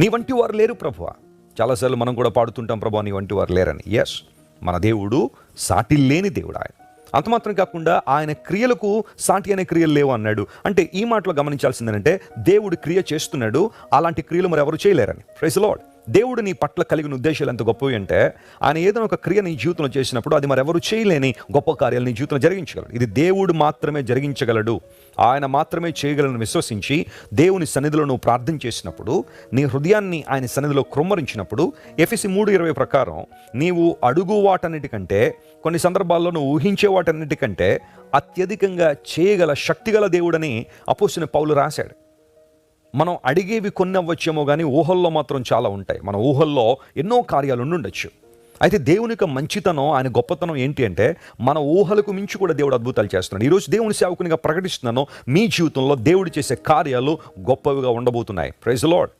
నీ వంటి వారు లేరు ప్రభువా. చాలాసార్లు మనం కూడా పాడుతుంటాం, ప్రభువా నీ వంటి వారు లేరని. ఎస్, మన దేవుడు సాటి లేని దేవుడు ఆయన. అంత మాత్రం కాకుండా ఆయన క్రియలకు సాటి అనే క్రియలు లేవు అన్నాడు. అంటే ఈ మాటలో గమనించాల్సిందేంటంటే దేవుడు క్రియ చేస్తున్నాడు, అలాంటి క్రియలు మరి ఎవరు చేయలేరని. Praise the Lord. దేవుడు నీ పట్ల కలిగిన ఉద్దేశాలు ఎంత గొప్పవి అంటే, ఆయన ఏదైనా ఒక క్రియ నీ జీవితంలో చేసినప్పుడు అది మరెవరు చేయలేని గొప్ప కార్యాలు నీ జీవితంలో జరిగించగలడు. ఇది దేవుడు మాత్రమే జరిగించగలడు, ఆయన మాత్రమే చేయగలను విశ్వసించి దేవుని సన్నిధిలో నువ్వు ప్రార్థన చేసినప్పుడు, నీ హృదయాన్ని ఆయన సన్నిధిలో కృమ్మరించినప్పుడు, ఎఫెసీ 3:20 ప్రకారం నీవు అడుగు వాటన్నిటికంటే, కొన్ని సందర్భాల్లో నువ్వు ఊహించే వాటన్నిటికంటే అత్యధికంగా చేయగల శక్తిగల దేవుడని అపోస్తలుడైన పౌలు రాశాడు. మనం అడిగేవి కొన్ని అవ్వచ్చేమో కానీ ఊహల్లో మాత్రం చాలా ఉంటాయి. మన ఊహల్లో ఎన్నో కార్యాలు ఉండుండొచ్చు. అయితే దేవుని యొక్క మంచితనం, ఆయన గొప్పతనం ఏంటి అంటే, మన ఊహలకు మించి కూడా దేవుడు అద్భుతాలు చేస్తున్నాడు. ఈరోజు దేవుని సేవకునిగా ప్రకటిస్తున్నాను, మీ జీవితంలో దేవుడు చేసే కార్యాలు గొప్పవిగా ఉండబోతున్నాయి. Praise the lord.